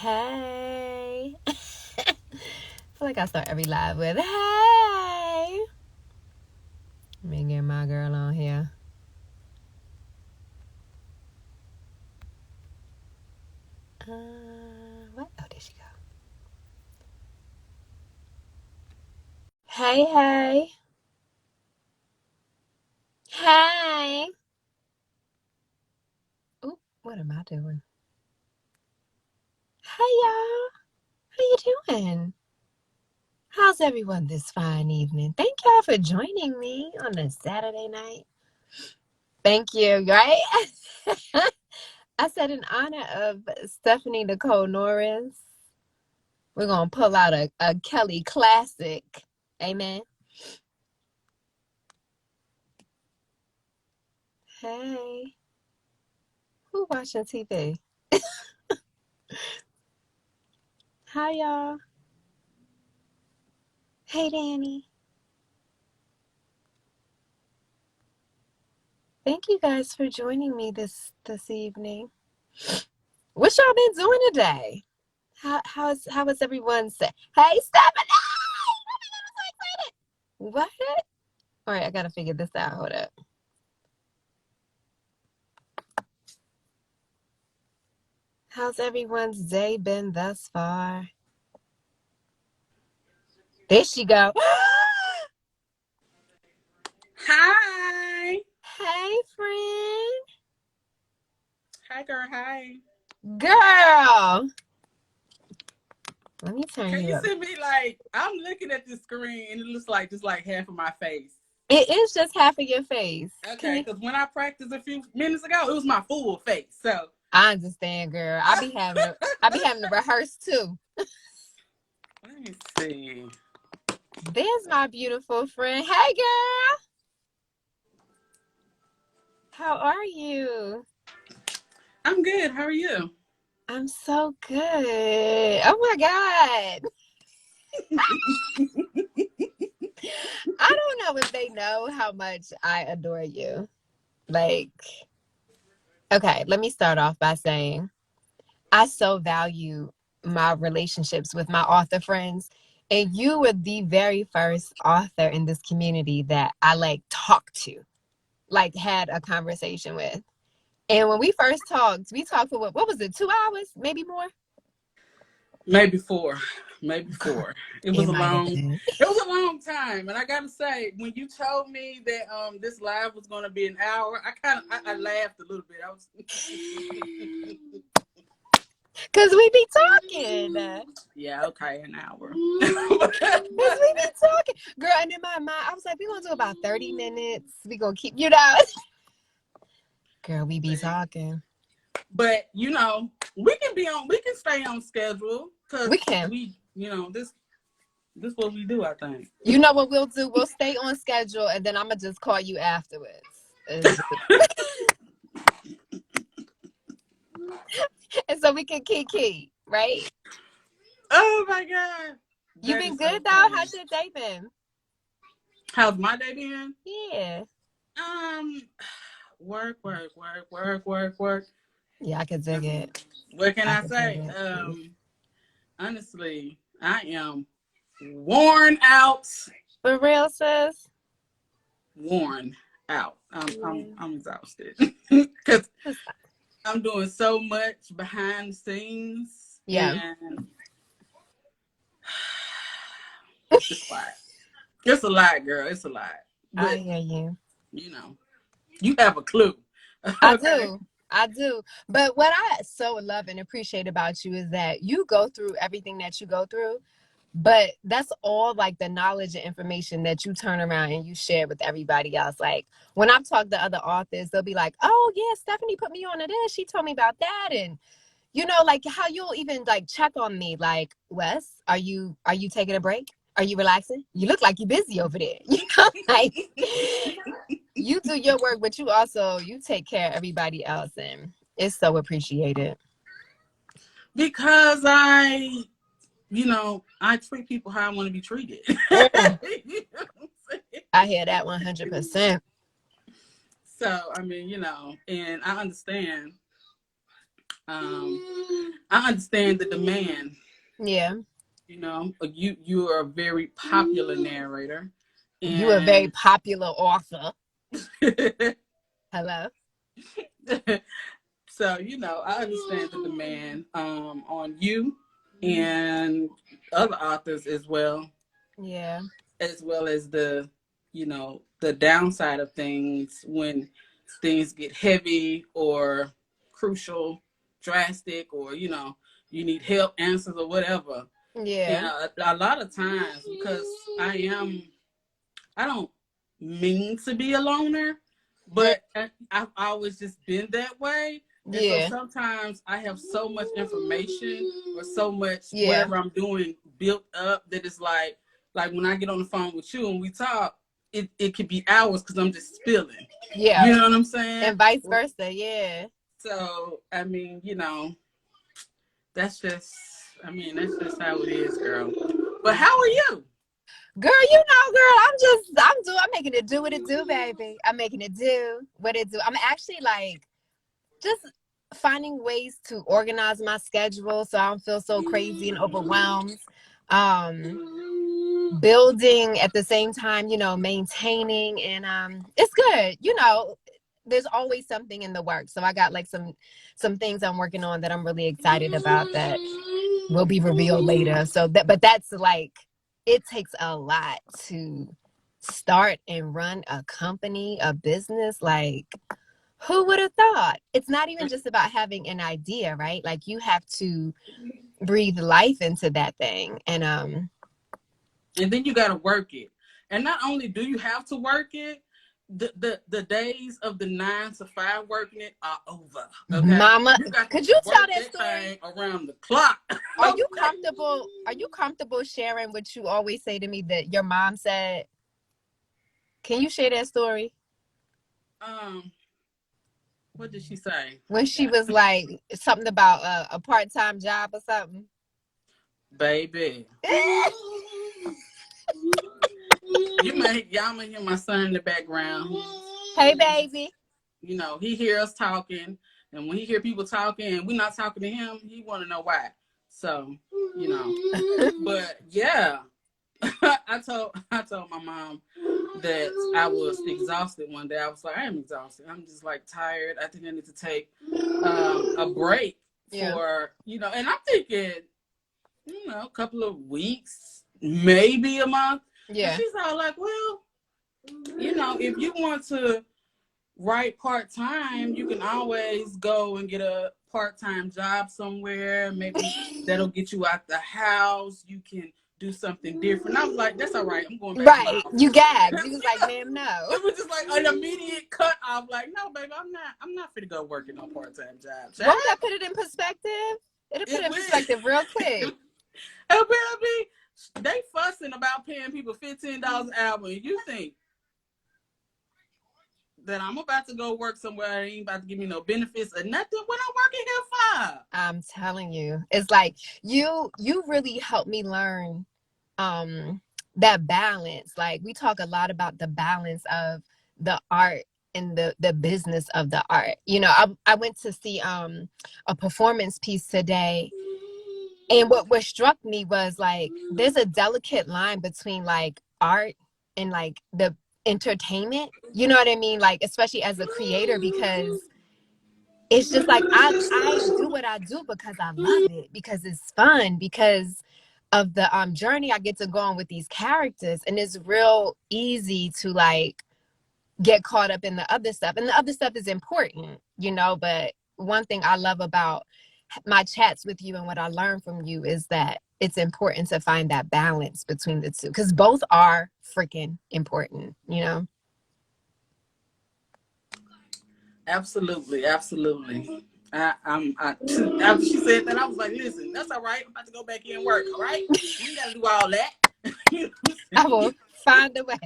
Hey. I feel like I start every live with hey. Let me get my girl on here. What? Oh, there she go. Hey, hey. Hey. Oop, what am I doing? Hey, y'all. How you doing? How's everyone this fine evening? Thank y'all for joining me on a Saturday night. Thank you, right? I said in honor of Stephanie Nicole Norris, we're going to pull out a Kelly classic. Amen. Hey. Who watching TV? Hi, y'all. Hey, Danny. Thank you guys for joining me this evening. What y'all been doing today? How is everyone say? Hey, Stephanie! Oh my God, I'm so excited. What? All right, I gotta figure this out. Hold up. How's everyone's day been thus far? There she go. Hi. Hey, friend. Hi, girl. Hi. Girl. Let me turn Can you you up. see me? Like, I'm looking at this screen and it looks like just like half of my face. It is just half of your face. Okay, because when I practiced a few minutes ago, it was my full face. So I understand, girl. I be having to rehearse too. let me see. There's my beautiful friend. Hey, girl. How are you? I'm good. How are you? I'm so good. Oh my God. I don't know if they know how much I adore you. Like, okay, let me start off by saying I so value my relationships with my author friends. And you were the very first author in this community that I like talked to, like had a conversation with. And when we first talked, we talked for what was it, 2 hours, maybe more? Maybe four. Maybe four. It It was a might have long. been. It was a long time, and I gotta say, when you told me that this live was gonna be an hour, I laughed a little bit. I was. Cause we be talking. Yeah, okay, an hour. Cause we be talking. Girl, and in my mind, I was like, we're gonna do about 30 minutes. We gonna keep, Girl, we be talking. But we can stay on schedule because We can. this what we do, I think. You know what we'll do? We'll stay on schedule and then I'm gonna just call you afterwards. And so we can kiki, right? Oh my God. You That been is good so though? funny. How's your day been? How's my day been? Yeah. Work, work, work, work, work, work. Yeah, I could dig it. What can I I could dig say? it. Honestly, I am worn out. For real, sis? Worn out. Yeah. I'm exhausted because It's- I'm doing so much behind the scenes, Yeah. and it's a lot. It's a lot, girl. It's a lot. I But hear you. you know, you have a clue. I Okay. do. I do. But what I so love and appreciate about you is that you go through everything that you go through, but that's all like the knowledge and information that you turn around and you share with everybody else. Like when I've talked to other authors, they'll be like, oh yeah, Stephanie put me on to this. She told me about that. And like how you'll even like check on me, like, Wes, are you taking a break? Are you relaxing? You look like you're busy over there. Like you do your work, but you take care of everybody else, and it's so appreciated. Because I treat people how I want to be treated. Mm, You know what I'm saying? I hear that 100%. So, and I understand I understand the demand. Yeah. You know, you are a very popular narrator, You a very and popular author. Hello. so I understand the demand on you and other authors Yeah. as well as the downside of things when things get heavy or crucial, drastic, or you need help, answers, or whatever. And Yeah. a lot of times, because I don't mean to be a loner, Mm, but I've always just been that way. And so yeah. sometimes I have so much information or so much Yeah. whatever I'm doing built up that it's like when I get on the phone with you and we talk, it could be hours because I'm just spilling. Yeah. You know what I'm saying? And vice versa. Yeah. So I mean, that's just that's just how it is, girl. But how are you? Girl, I'm making it do what it do, baby. I'm making it do what it do. I'm actually like just finding ways to organize my schedule so I don't feel so crazy and overwhelmed. Building at the same time, maintaining, and it's good. There's always something in the work. So I got like some things I'm working on that I'm really excited about that will be revealed later. But that's like, it takes a lot to start and run a company, a business. Like, who would have thought? It's not even just about having an idea, right? Like, you have to breathe life into that thing. And then you got to work it. And not only do you have to work it, the days of the 9 to 5 working it are over. Okay, Mama, you got to could you tell work that that story? thing around the clock. Are you Okay? comfortable? Are you comfortable sharing what you always say to me that your mom said? Can you share that story? Um, what did she say? When she was like something about a part-time job or something. Baby, y'all may hear my son in the background. Hey, baby. He hear us talking, and when he hear people talking and we're not talking to him, he want to know why. So, but yeah, I told my mom that I was exhausted one day. I was like, I am exhausted. I'm just like tired. I think I need to take a break Yeah. for and I'm thinking, a couple of weeks, maybe a month. Yeah. And she's all like, well, if you want to write part-time, you can always go and get a part-time job somewhere. Maybe that'll get you out the house. You can do something different. I was like, that's all right. I'm going back to my Right. office. You gagged. You was like, ma'am, no. It was just like an immediate cut off. Like, no, baby, I'm not fit to go working no part-time job. Won't that put it in perspective? It'll put it in perspective real quick. They fussing about paying people $15 an hour, and you think that I'm about to go work somewhere that ain't about to give me no benefits or nothing? What I'm working here for? I'm telling you, it's like you really helped me learn that balance. Like, we talk a lot about the balance of the art and the business of the art. I went to see a performance piece today, and what struck me was like there's a delicate line between like art and like the entertainment. You know what I mean? Like, especially as a creator, because it's just like I do what I do because I love it, because it's fun, because of the journey I get to go on with these characters. And it's real easy to like get caught up in the other stuff, and the other stuff is important, but one thing I love about my chats with you and what I learned from you is that it's important to find that balance between the two, because both are freaking important. Absolutely. After she said that, I was like, listen, that's all right. I'm about to go back in and work. All right, we ain't got to do all that. I will find a way.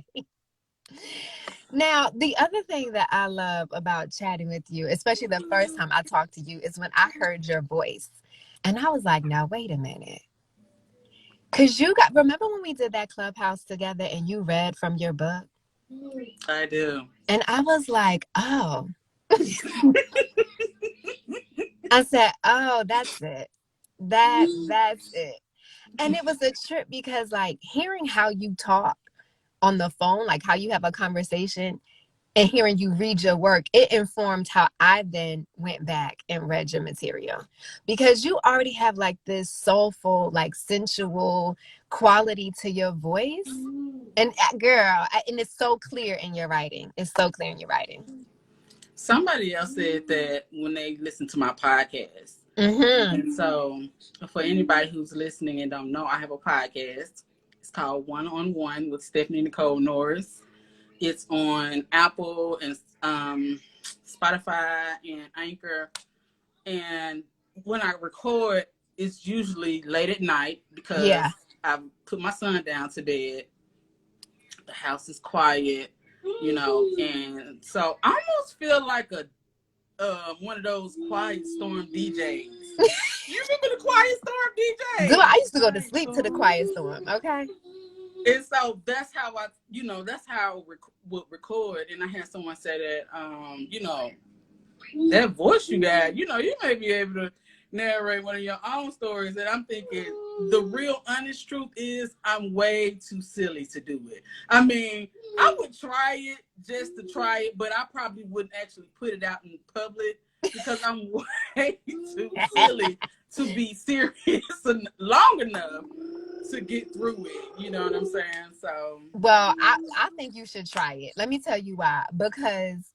Now, the other thing that I love about chatting with you, especially the first time I talked to you, is when I heard your voice. And I was like, now, wait a minute. Because remember when we did that Clubhouse together and you read from your book? I do. And I was like, oh. I said, oh, that's it. That's it. And it was a trip because like hearing how you talk on the phone, like how you have a conversation and hearing you read your work, it informed how I then went back and read your material because you already have like this soulful, like sensual quality to your voice. And girl, and it's so clear in your writing. It's so clear in your writing. Somebody else said that when they listen to my podcast. Mm-hmm. And so for anybody who's listening and don't know, I have a podcast. It's called One on One with Stephanie Nicole Norris. It's on Apple and Spotify and Anchor. And when I record, it's usually late at night because I've put my son down to bed. The house is quiet, and so I almost feel like a one of those Quiet Storm DJs. You remember the Quiet Storm DJ? Dude, I used to go to sleep to the Quiet Storm. Okay. And so that's how that's how I would record. And I had someone say that, that voice you got, you may be able to narrate one of your own stories. And I'm thinking the real honest truth is I'm way too silly to do it. I mean, I would try it just to try it, but I probably wouldn't actually put it out in public because I'm way too silly to be serious long enough to get through it. You know what I'm saying? So, well, I think you should try it. Let me tell you why. Because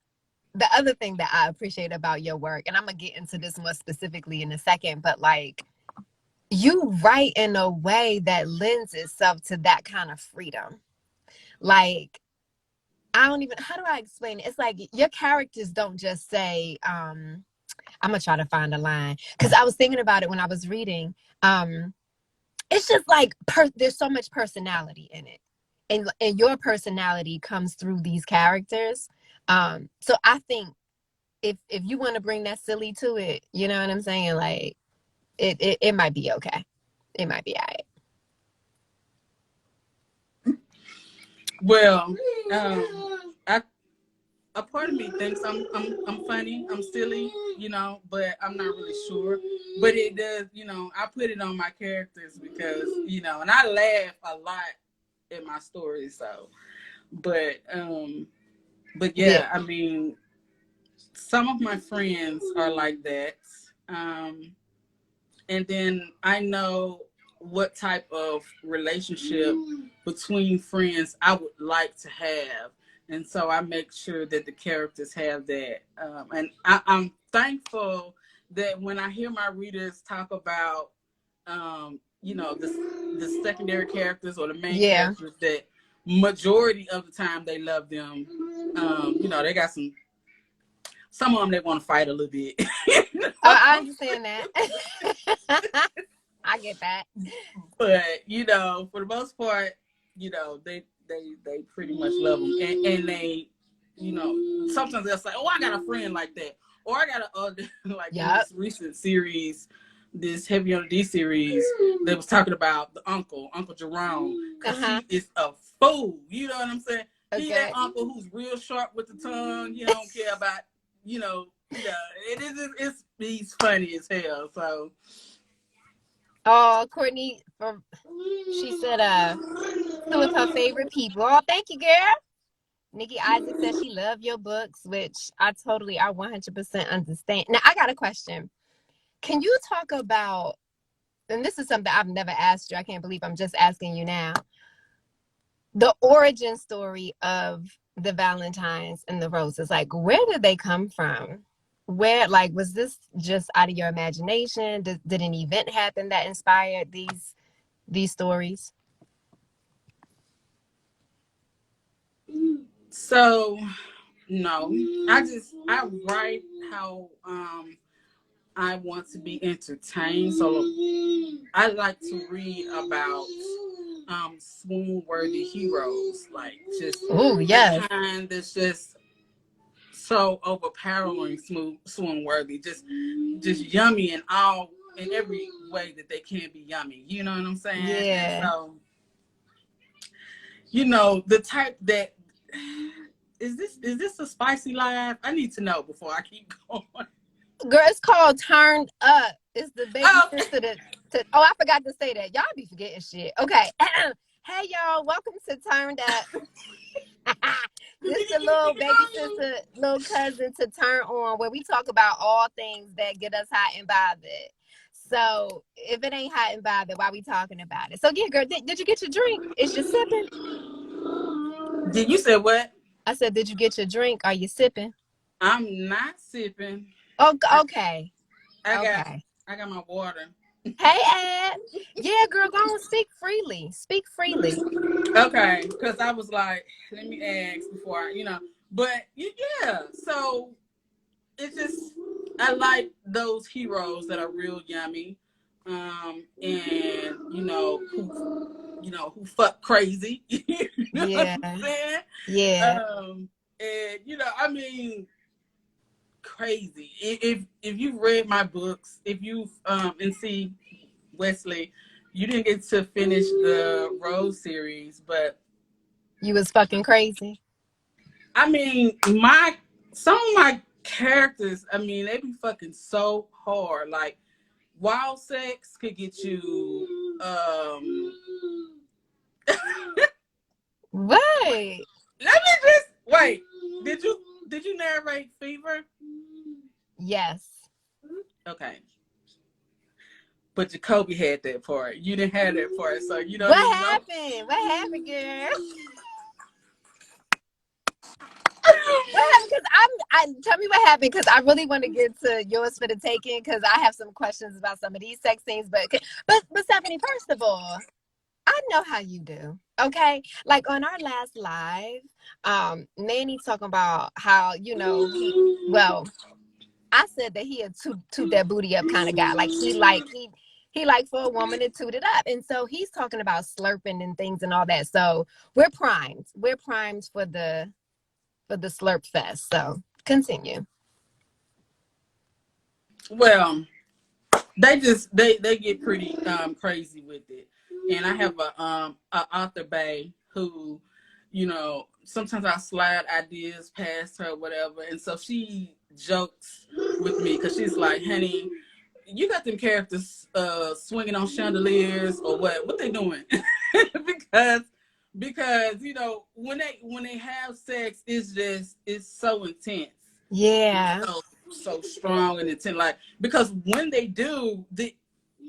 the other thing that I appreciate about your work, and I'm going to get into this more specifically in a second, but like you write in a way that lends itself to that kind of freedom. Like, how do I explain it? It's like your characters don't just say, I'm going to try to find a line. Because I was thinking about it when I was reading. It's just like there's so much personality in it. And your personality comes through these characters. So I think if you want to bring that silly to it, you know what I'm saying? Like it might be okay. It might be all right. Well, a part of me thinks I'm funny, I'm silly, but I'm not really sure. But it does, I put it on my characters because, and I laugh a lot in my stories. So, but yeah, I mean, some of my friends are like that. And then I know what type of relationship between friends I would like to have. And so I make sure that the characters have that. And I'm thankful that when I hear my readers talk about, the secondary characters or the main characters, that majority of the time they love them. They got some of them they want to fight a little bit. I understand that. I get that. But for the most part, they pretty much love them, and they, sometimes they'll say, "Oh, I got a friend like that," or "I got a like this recent series, this Heavy on the D series, they was talking about the Uncle Jerome, because he is a fool. You know what I'm saying? Okay. He that uncle who's real sharp with the tongue. He don't care about, he's funny as hell. So. Oh, Courtney, she said, two of her favorite people. Oh, thank you, girl. Nikki Isaac said she loved your books, which I 100% understand. Now, I got a question. Can you talk about, and this is something I've never asked you, I can't believe I'm just asking you now, the origin story of the Valentines and the Roses. Like, where did they come from? Where, like, was this just out of your imagination? Did an event happen that inspired these stories? So, no, I write how I want to be entertained. So I like to read about swoon-worthy heroes, like just the kind that's just so overpowering, swoon-worthy, just yummy in every way that they can be yummy. You know what I'm saying? Yeah. And so, the type that is this a spicy live? I need to know before I keep going. Girl, it's called Turned Up. It's the baby Oh, sister oh, I forgot to say that. Y'all be forgetting shit. Okay. Hey y'all, welcome to Turned Up. This the little baby sister, little cousin to turn on, where we talk about all things that get us hot and bothered. So if it ain't hot and bothered, why we talking about it? So yeah, girl, did you get your drink? Is you sipping? did you say what? I said, did you get your drink? Are you sipping? I'm not sipping. Oh, I, okay. I got Okay. I got my water. Hey, Ed. Yeah, girl, go on, speak freely. Speak freely. Okay, because I was like, let me ask before but yeah. So it's just I like those heroes that are real yummy, and who fuck crazy. You know what Yeah. I'm saying? Yeah. And I mean, crazy. If you've read my books, if you've and see Wesleigh, you didn't get to finish the Rose series, but You was fucking crazy. I mean, some of my characters, I mean, they be fucking so hard. Like wild sex could get you Right. let me just wait. Did you narrate Fever? Yes. Okay. But Jacoby had that part. You didn't have that part, so you don't What even know. happened? What happened, girl? What happened? Because I tell me what happened, because I really want to get to yours for the taking, because I have some questions about some of these sex scenes. But Stephanie, first of all, I know how you do. Okay, like on our last live, Manny talking about how well, I said that he a toot that booty up kind of guy. Like he like for a woman to toot it up, and so he's talking about slurping and things and all that. So we're primed. We're primed for the slurp fest. So continue. Well, they get pretty crazy with it, and I have a author bae who, sometimes I slide ideas past her, whatever, and so she jokes with me because she's like, "Honey, you got them characters swinging on chandeliers or what? What they doing?" because when they have sex, it's so intense. Yeah. So strong and intense. Like because when they do,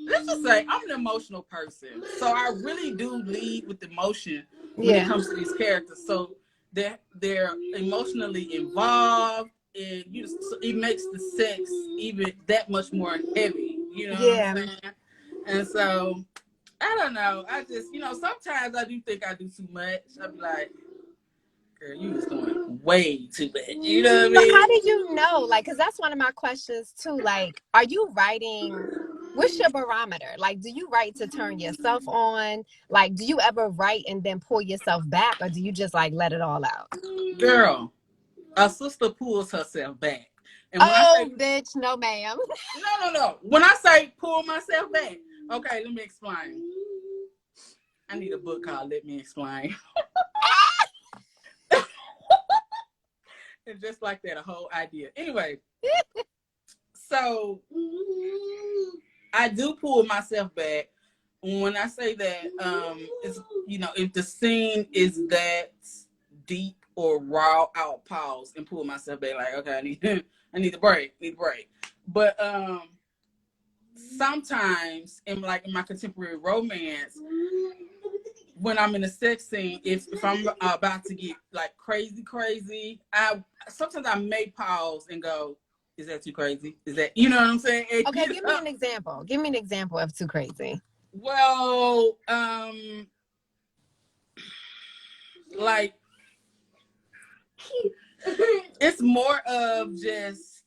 let's just say I'm an emotional person, so I really do lead with emotion when it Yeah. comes to these characters. So they're emotionally involved, and so it makes the sex even that much more heavy. You know what I'm Yeah. saying? And so I don't know. I just sometimes I do think I do too much. I be like, girl, you was doing way too much. You know what I So how mean? do you know? Like, because that's one of my questions too. Like, are you writing? What's your barometer? Like, do you write to turn yourself on? Like, do you ever write and then pull yourself back, or do you just like let it all out? Girl, a sister pulls herself back. And when I Oh, say bitch, no, ma'am. no. When I say pull myself back, okay, let me explain. I need a book called Let Me Explain. And just like that, a whole idea. Anyway, so I do pull myself back. When I say that, it's if the scene is that deep or raw, I'll pause and pull myself back. Like, okay, I need a break. But sometimes in my contemporary romance, when I'm in a sex scene, if I'm about to get like crazy, I sometimes I may pause and go, "Is that too crazy? Is that you know what I'm saying?" And, Okay, give me an example. Give me an example of too crazy. well, like it's more of just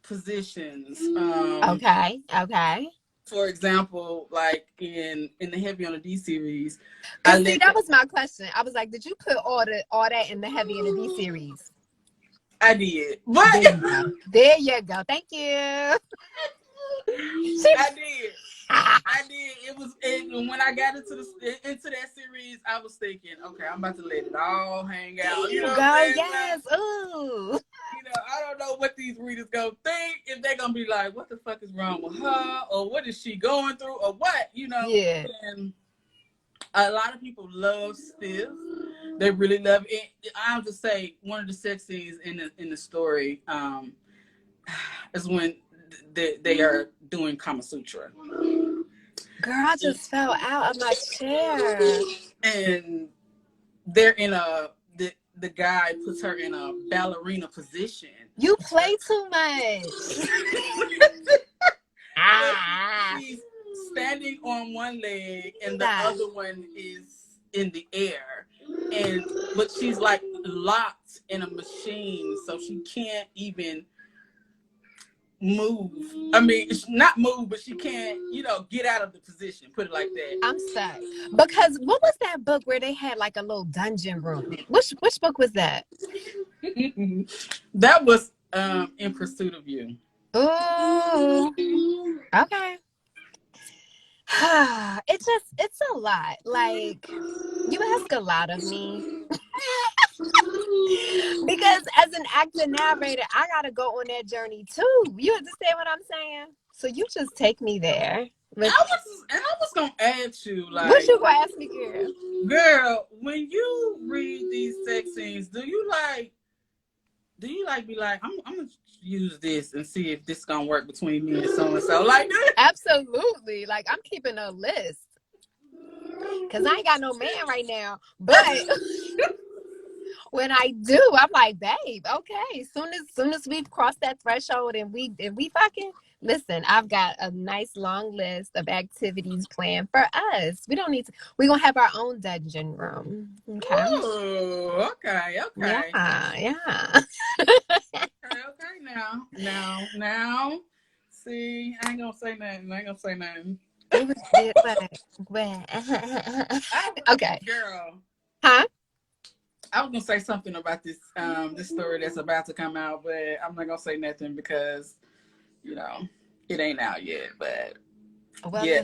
positions. Okay. Okay. For example, like in the Heavy on the D series, I Cause see, let that was my question. I was like, did you put all that in the Heavy and the D series? I did, but There you go. There you go. Thank you. I did. I did. When I got into that series, I was thinking, okay, I'm about to let it all hang out. There You you know what I'm go. saying? Yes. Ooh. I don't know what these readers gonna think, if they're gonna be like, what the fuck is wrong with her, or what is she going through, or what, you know. Yeah. And a lot of people love Stiff. They really love it. I'll just say one of the sex scenes in the story is when they are doing Kama Sutra. Girl, I just fell out of my chair. And they're in the guy puts her in a ballerina position. You play too much. She's standing on one leg and the other one is in the air, but she's like locked in a machine, so she can't even move. I mean, not move, but she can't, get out of the position. Put it like that. I'm stuck. Because what was that book where they had like a little dungeon room? Which book was that? That was In Pursuit of You. Ooh. Okay. It's a lot. Like, you ask a lot of me. Because as an actor narrator, I gotta go on that journey too. You understand what I'm saying? So you just take me there. I was gonna ask you, like, what you gonna ask me, girl? Girl, when you read these sex scenes, do you be like, I'm gonna use this and see if this gonna work between me and so and so? Like, absolutely. Like, I'm keeping a list because I ain't got no man right now, but when I do, I'm like, babe, okay. Soon as we've crossed that threshold and we fucking listen, I've got a nice long list of activities planned for us. We don't need to. We're gonna have our own dungeon room. Okay. Ooh, okay. Yeah. Okay. Now. See, I ain't gonna say nothing. Okay. Girl. Huh? I was gonna say something about this story that's about to come out, but I'm not gonna say nothing because, it ain't out yet. But yeah,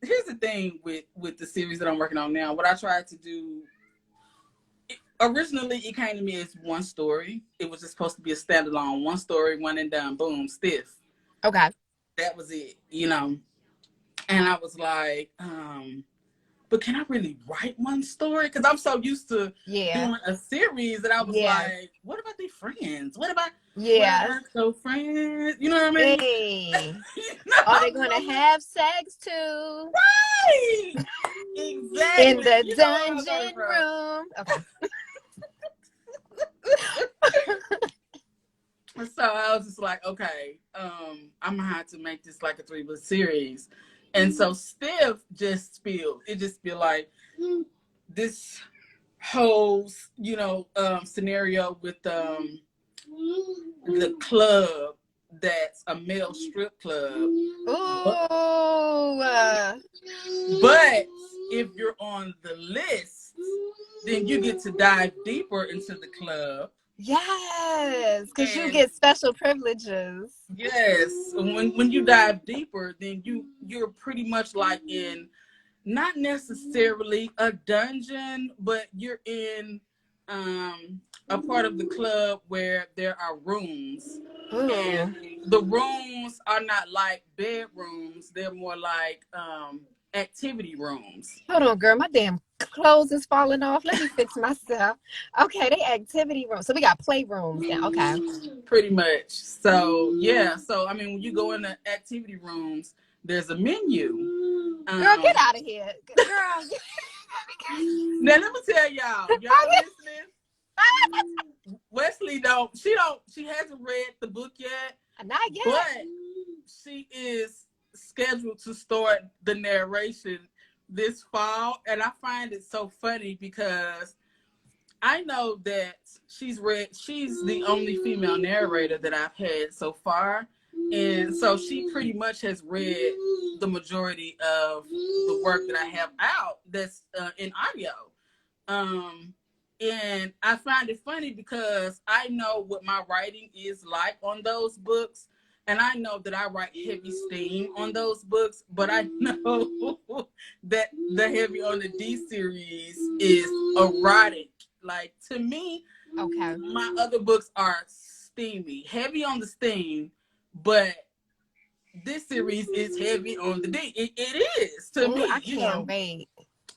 here's the thing with the series that I'm working on now. What I tried to do originally, it came to me as one story. It was just supposed to be a standalone, one story, one and done, boom, Stiff. Okay. That was it, And I was like, but can I really write one story? Because I'm so used to doing a series that I was like, what about their friends? What about so friends? You know what I mean? Hey. Are they going to have sex too? Right! Exactly. In the dungeon room. Okay. So I was just like, okay, I'm gonna have to make this like a 3-book series. And so Stiff just spilled. It just feel like this whole, scenario with the club that's a male strip club. Ooh. But if you're on the list, then you get to dive deeper into the club. Yes, because you get special privileges. Yes, when you dive deeper, then you're pretty much like in not necessarily a dungeon, but you're in a part of the club where there are rooms. Ooh. And the rooms are not like bedrooms; they're more like activity rooms. Hold on, girl. My damn clothes is falling off. Let me fix myself. Okay, they activity rooms. So we got playrooms now. Okay. Pretty much. So, yeah. So, I mean, when you go in the activity rooms, there's a menu. Girl, get out of here. Girl. Now, let me tell y'all listening? Wesleigh she hasn't read the book yet. Not yet. But she is scheduled to start the narration this fall, and I find it so funny because I know that she's the only female narrator that I've had so far, and so she pretty much has read the majority of the work that I have out that's in audio, and I find it funny because I know what my writing is like on those books. And I know that I write heavy steam on those books, but I know that the heavy on the D series is erotic. Like, to me, Okay. My other books are steamy, heavy on the steam, but this series is heavy on the D. It is to Oh, me, I can't wait.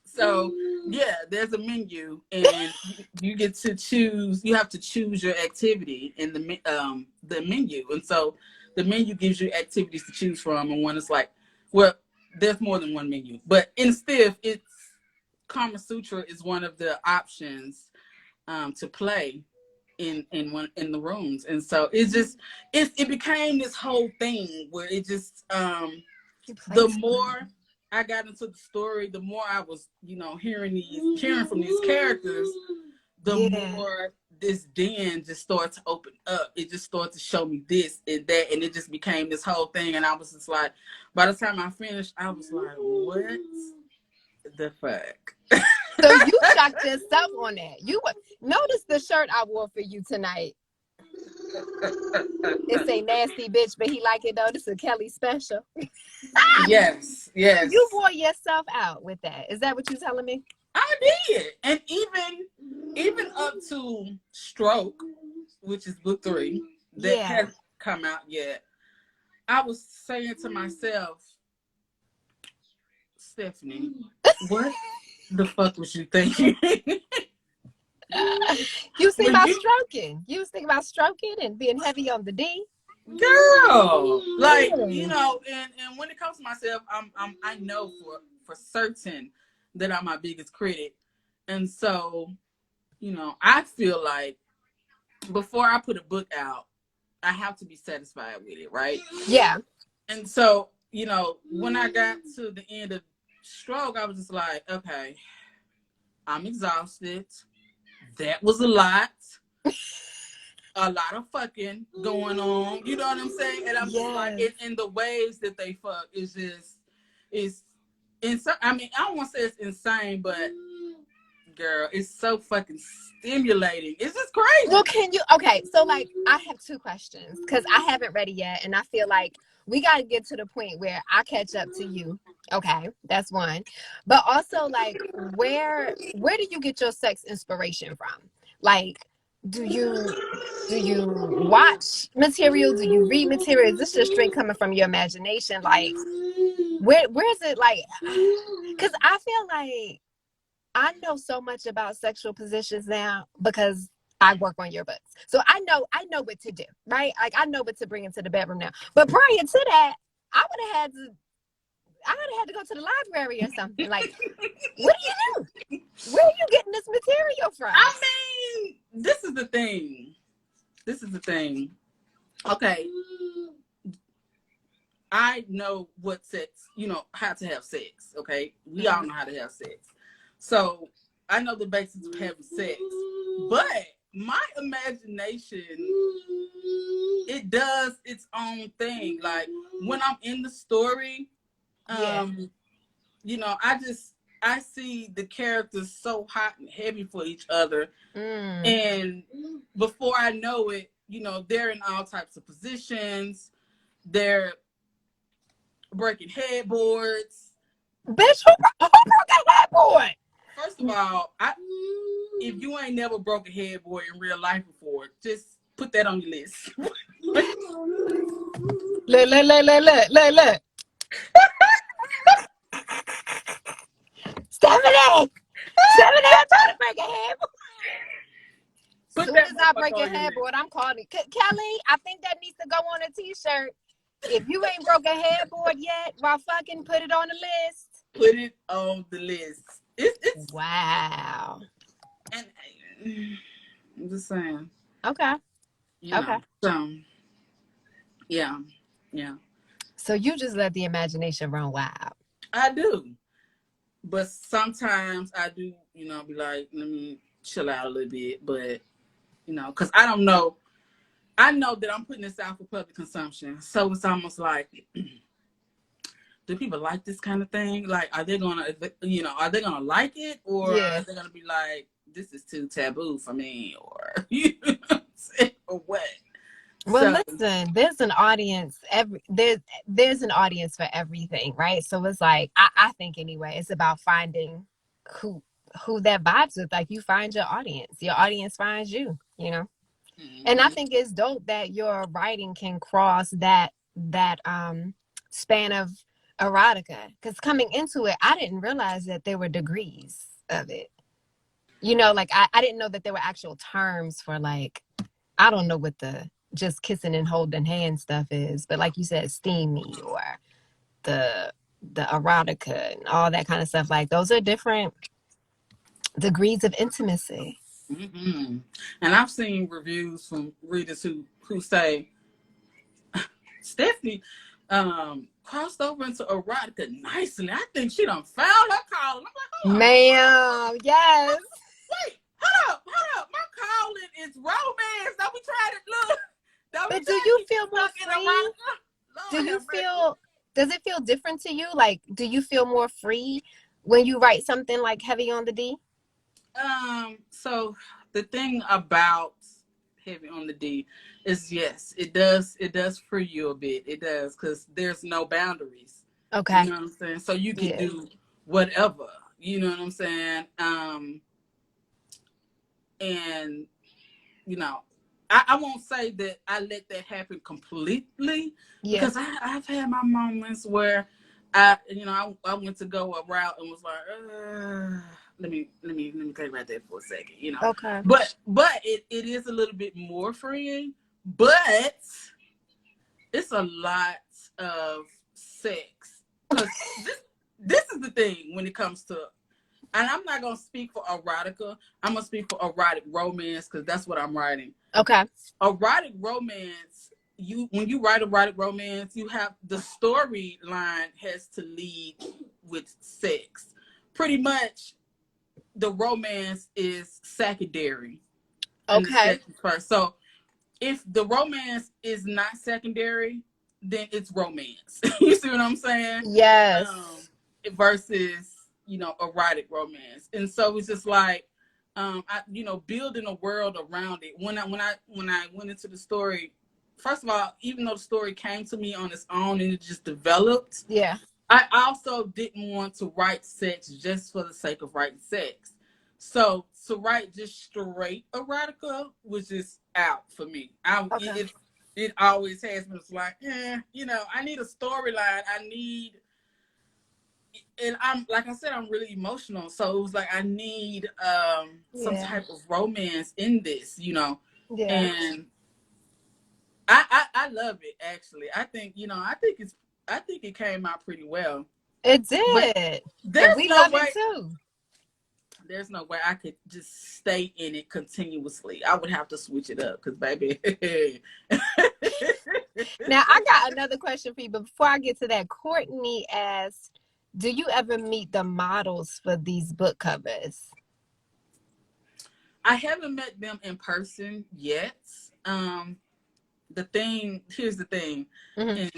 So yeah, there's a menu, and you get to choose. You have to choose your activity in the menu, and so the menu gives you activities to choose from. And one is like, well, there's more than one menu, but in Stiff, it's Kama Sutra is one of the options to play in the rooms, and so it became this whole thing where it just the more I got into the story, the more I was, hearing from these characters, the Yeah. more this den just started to open up. It just started to show me this and that, and it just became this whole thing. And I was just like, by the time I finished, I was like, what the fuck? So you shocked yourself on that. You would notice the shirt I wore for you tonight. It's a nasty bitch, but he like it though. This is a Kelly special. Yes. So you wore yourself out with that. Is that what you're telling me? I did. And even up to Stroke, which is book 3, that hasn't come out yet, I was saying to myself, Stephanie, what the fuck was you thinking? You was thinking about stroking. You was thinking about stroking and being heavy on the D. Girl, like, and when it comes to myself, I know for certain that I'm my biggest critic. And so, I feel like before I put a book out, I have to be satisfied with it, right? Yeah. And so, when I got to the end of Stroke, I was just like, okay, I'm exhausted. That was a lot of fucking going on. You know what I'm saying? And I'm just like, in the ways that they fuck is insane. I mean, I don't want to say it's insane, but girl, it's so fucking stimulating. It's just crazy. Well, so like, I have 2 questions because I haven't read it yet, and I feel like we got to get to the point where I catch up to you. Okay, that's one. But also, like, where do you get your sex inspiration from? Like, do you watch material? Do you read material? Is this just straight coming from your imagination? Like, where's it? Like, because I feel like I know so much about sexual positions now because I work on your books. So I know what to do, right? Like, I know what to bring into the bedroom now. But prior to that, I would have had to go to the library or something. Like, what do you do? Where are you getting this material from? I mean, this is the thing. Okay. I know what sex, how to have sex. Okay. We all know how to have sex. So I know the basics of having sex. But my imagination, it does its own thing. Like, when I'm in the story, I see the characters so hot and heavy for each other. And before I know it, they're in all types of positions. They're breaking headboards. Bitch, who broke a headboard? First of all, if you ain't never broke a headboard in real life before, just put that on your list. Look. Stephanie, I'm trying to break a headboard. As soon as I break a headboard, I'm calling Kelly. I think that needs to go on a t-shirt. If you ain't broke a headboard yet, well, fucking put it on the list. Put it on the list. It's wow. And I'm just saying. Okay. Okay. So, yeah. So you just let the imagination run wild. I do. But sometimes I do, be like, let me chill out a little bit. But, because I don't know. I know that I'm putting this out for public consumption. So it's almost like, do people like this kind of thing? Like, are they gonna like it? Or are they gonna be like, this is too taboo for me? Or, or what? Well, listen, there's an audience. There's an audience for everything, right? So it's like, I think anyway, it's about finding who that vibes with. Like, you find your audience finds you, you know. And I think it's dope that your writing can cross that span of erotica, because coming into it, I didn't realize that there were degrees of it, you know. Like, I didn't know that there were actual terms for, like, I don't know what the just kissing and holding hand stuff is, but like you said, steamy, or the erotica and all that kind of stuff. Like, those are different degrees of intimacy. Mm-hmm. And I've seen reviews from readers who say Stephanie crossed over into erotica nicely. I think she done found her calling. I'm like, hold on. Ma'am, yes. Wait, hold up. My calling is romance. Don't be trying to look. But do you feel more free? Does it feel different to you? Like, do you feel more free when you write something like heavy on the D? So the thing about heavy on the D is, yes, it does free you a bit. It does, because there's no boundaries. Okay. You know what I'm saying? So you can do whatever. You know what I'm saying? And you know, I won't say that I let that happen completely, because I've had my moments where I went to go a route and was like, let me think about that for a second, you know. Okay. But it is a little bit more freeing, but it's a lot of sex. Because this is the thing when it comes to, and I'm not gonna speak for erotica, I'm gonna speak for erotic romance, because that's what I'm writing. Okay. Erotic romance, when you write erotic romance, you have the storyline has to lead with sex. Pretty much the romance is secondary. Okay. So if the romance is not secondary, then it's romance. You see what I'm saying? Yes. Versus, you know, erotic romance. And so it's just like, building a world around it. When I went into the story, first of all, even though the story came to me on its own and it just developed, I also didn't want to write sex just for the sake of writing sex. So to write just straight erotica was just out for me. It always has been. It's like, I need a storyline. And I'm, like I said, I'm really emotional. So it was like, I need some type of romance in this, you know. Yeah. And I love it, actually. I think it came out pretty well. It did. But we love it too. There's no way I could just stay in it continuously. I would have to switch it up, because, baby. Now, I got another question for you, but before I get to that, Courtney asked, do you ever meet the models for these book covers? I haven't met them in person yet. Here's the thing. Mm-hmm. In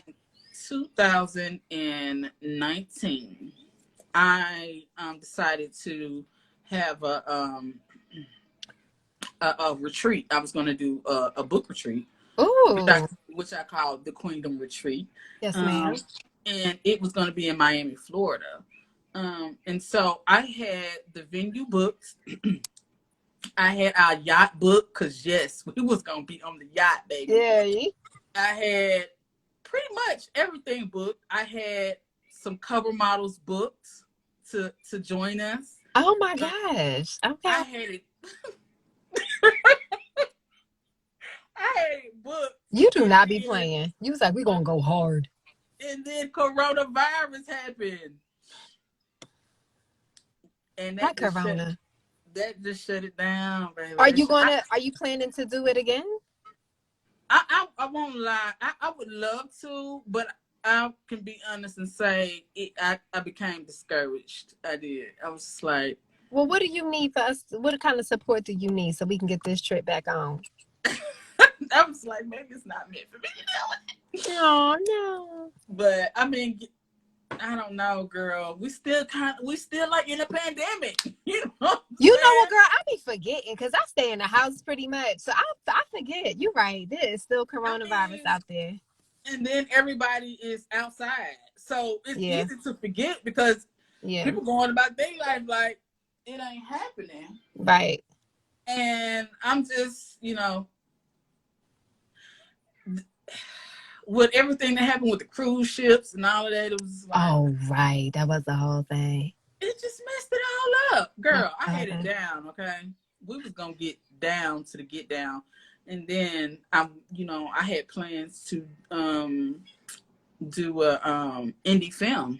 2019, I decided to have a retreat. I was going to do a book retreat. Ooh. Which I called the Queendom Retreat. Yes, ma'am. And it was going to be in Miami, Florida. And so I had the venue booked. I had our yacht booked, because, yes, we was going to be on the yacht, baby. Yeah. I had pretty much everything booked. I had some cover models booked to join us. Oh, my gosh. Okay. I had it. I had it booked. You do not be playing. You was like, we're going to go hard. And then coronavirus happened. And that just shut it down, baby. Are you planning to do it again? I won't lie. I would love to, but I can be honest and say I became discouraged. I did. I was just like, well, what do you need for us? What kind of support do you need so we can get this trip back on? I was like, maybe it's not meant for me to do it. Oh, no. But I mean, I don't know, girl. We still like in a pandemic. You know what, girl? I be forgetting, because I stay in the house pretty much, so I forget. You're right. There's still coronavirus out there. And then everybody is outside, so it's easy to forget, because people going about their life like, it ain't happening. Right. And I'm just, with everything that happened with the cruise ships and all of that, it was like, Oh, right. That was the whole thing. it just messed it all up. Girl, I had it Okay. down, okay? We was gonna get down to the get down. And then I had plans to do a indie film.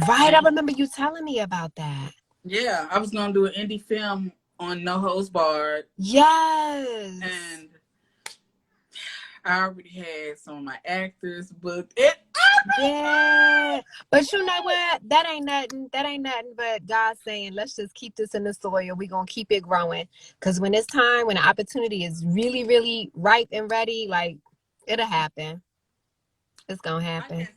Right. I And remember you telling me about that. yeah, I was gonna do an indie film on No Holds Barred. Yes. And I already had some of my actors booked. It Yeah. But you know what? That ain't nothing. That ain't nothing but God saying, let's just keep this in the soil. We're going to keep it growing. Because when it's time, when the opportunity is really, really ripe and ready, like, it'll happen. It's going to happen.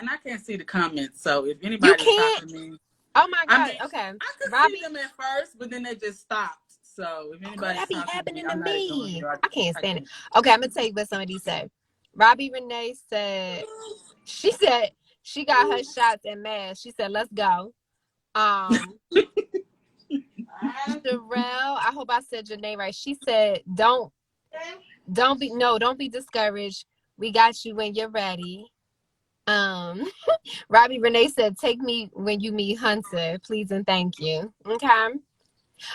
I can't see the comments. So if You anybody's can't? talking to me, Oh, my I God. mean, Okay. I could see Robbie? them at first, but then they just stopped. So if Oh, girl, anybody's that be talking to me, happening to I'm not ignoring me. you. I can't I stand it. can't. Okay, I'm going to tell you what somebody said. Robbie Renee said, she said she got her shots and masks. She said, let's go. Sherelle, I hope I said your name right. She said, don't be discouraged. We got you when you're ready. Robbie Renee said, take me when you meet Hunter, please and thank you. Okay. He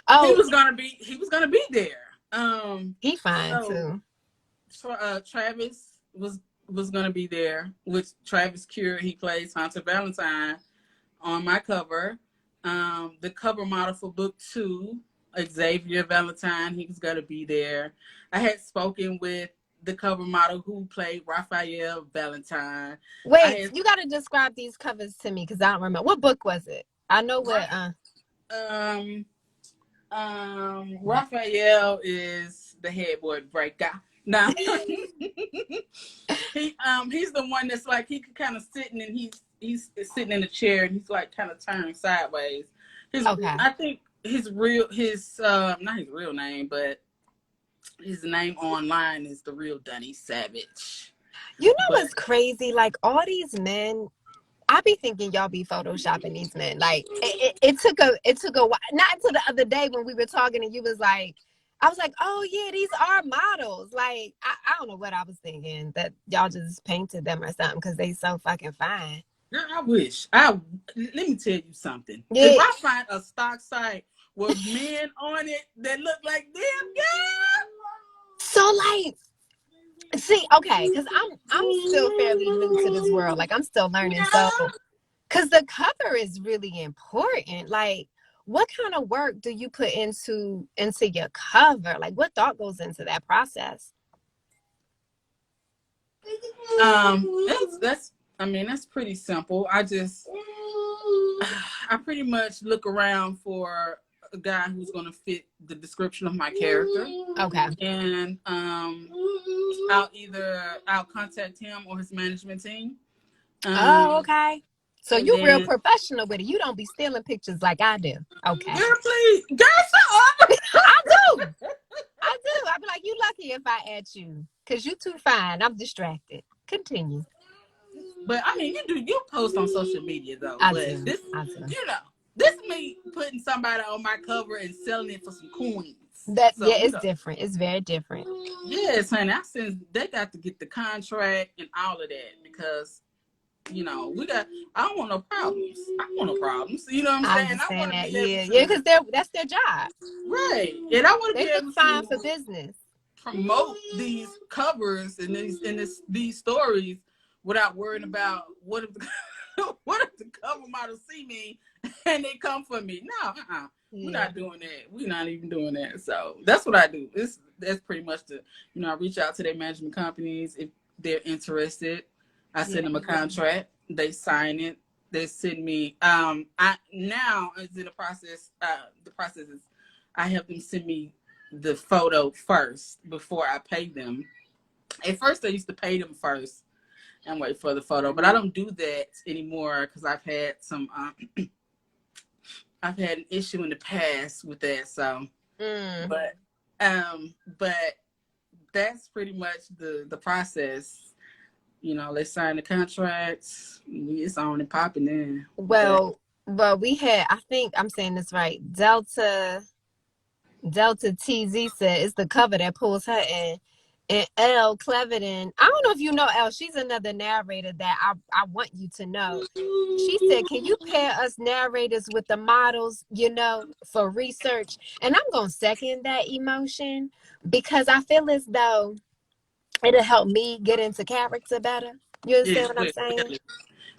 Oh, was gonna be there. he fine So too. Travis was gonna be there, which Travis Cure, he plays Hunter Valentine on my cover. The cover model for book 2, Xavier Valentine, he was gonna be there. I had spoken with the cover model who played Raphael Valentine. I Wait, had you gotta describe these covers to me because I don't remember. What book was it? I know what um Raphael is the headboard breaker. Now he's the one that's like he could kind of sitting and he's sitting in a chair and he's like kind of turned sideways. okay. I think his not his real name, but his name online is the real Dunny Savage. You know But what's crazy? Like all these men, I be thinking y'all be photoshopping these men. Like it took a while. Not until the other day when we were talking and you was like, I was like, oh yeah, these are models. Like I don't know what I was thinking that y'all just painted them or something because they so fucking fine. girl, I wish let me tell you something. If Yeah. I find a stock site with men on it that look like them, girl. So like, see, okay, because I'm still fairly new to this world. Like I'm still learning. So because the cover is really important. Like, what kind of work do you put into your cover? Like, what thought goes into that process? That's pretty simple. I pretty much look around for a guy who's gonna fit the description of my character. Okay. And I'll contact him or his management team. Oh, okay. So And you real then professional with it. You don't be stealing pictures like I do. Okay. girl, please, girl, shut up. I do. I do. I be like, you lucky if I add you. Cause you too fine. I'm distracted. Continue. But I mean, you post on social media though. I But do. I do. this me putting somebody on my cover and selling it for some coins. That So yeah, it's different. It's very different. yes, honey. They got to get the contract and all of that because I don't want no problems. I don't want no problems. You know what I'm I saying? I understand want to that. be able Yeah. Yeah, to because that's their job. right, and I want to They be look able fine for to business. promote these covers and these stories without worrying about what if what if the cover model see me and they come for me? No, Yeah. we're not doing that. We're not even doing that. So that's what I do. That's pretty much I reach out to their management companies if they're interested. I send them a contract. They sign it. They send me. I now is in the process. The process is I have them send me the photo first before I pay them. At first, I used to pay them first and wait for the photo, but I don't do that anymore because I've had I've had an issue in the past with that. So, but that's pretty much the process. They sign the contracts. It's on and popping then. Well, But we had, I think I'm saying this right. Delta TZ said it's the cover that pulls her in. And L Cleverton, I don't know if you know L. She's another narrator that I want you to know. She said, "Can you pair us narrators with the models, for research?" And I'm gonna second that emotion because I feel as though it'll help me get into character better. You Yeah, understand what I'm saying?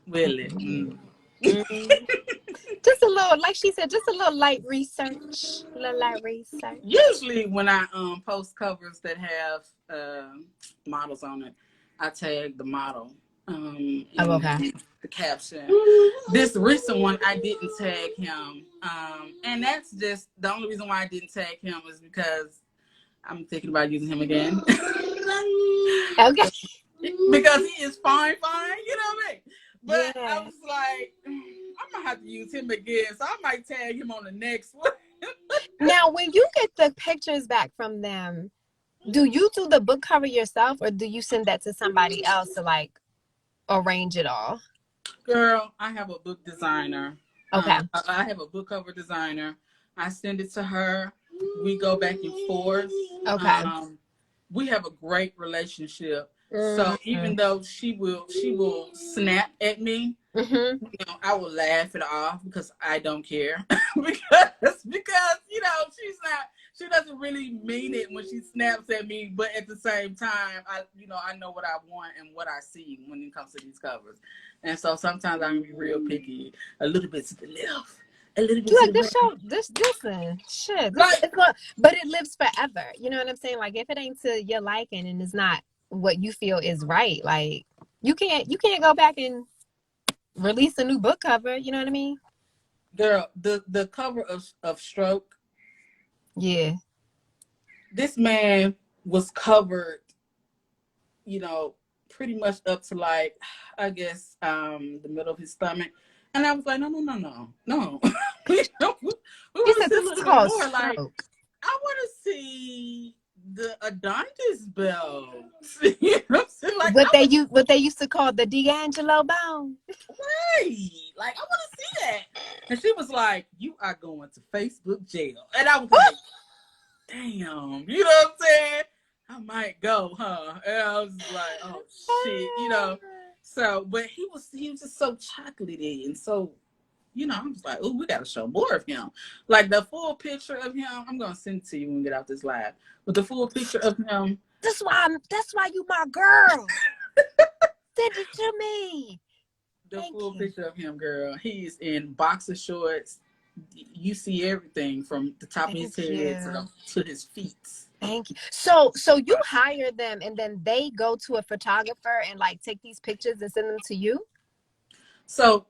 will it? Mm. Mm-hmm. Just a little, like she said, just a little light research. A little light research. Usually when I post covers that have models on it, I tag the model in Okay. the caption. This recent one I didn't tag him, and that's just the only reason why I didn't tag him is because I'm thinking about using him again. Okay. Because he is fine, you know what I mean? But I Yeah. was like, I'm gonna have to use him again, so I might tag him on the next one. Now, when you get the pictures back from them, do you do the book cover yourself or do you send that to somebody else to like arrange it all? Girl, I have a book designer. Okay. I have a book cover designer. I send it to her. We go back and forth. Okay. We have a great relationship. Mm-hmm. So even though she will snap at me, Mm-hmm. I will laugh it off because I don't care. because she doesn't really mean it when she snaps at me, but at the same time, I know what I want and what I see when it comes to these covers. And so sometimes I can be real picky, a little bit to the left, a little bit You to like the this right. show, listen, shit. Like, But it lives forever. You know what I'm saying? Like if it ain't to your liking and it's not what you feel is right, like you can't go back and release a new book cover. You know what I mean? girl, the cover of Stroke, Yeah. this man was covered, pretty much up to like, I guess, the middle of his stomach. And I was like, no. we He want to said see a this is little bit called more. Like, stroke. I want to see the Adonis belt. You know what I'm saying? Like, What they used to call the D'Angelo bone. right. Like, I want to see that. And she was like, you are going to Facebook jail. And I was like, damn. You know what I'm saying? I might go, huh? And I was like, oh shit. So, but he was just so chocolatey and so, I was like, oh, we gotta show more of him. Like the full picture of him, I'm gonna send it to you when we get out this live. But the full picture of him. That's why you my girl. Send it to me. The Thank full you. picture of him, girl. He's in boxer shorts. You see everything from the top of his head to his feet. Thank you. So you hire them and then they go to a photographer and like take these pictures and send them to you? So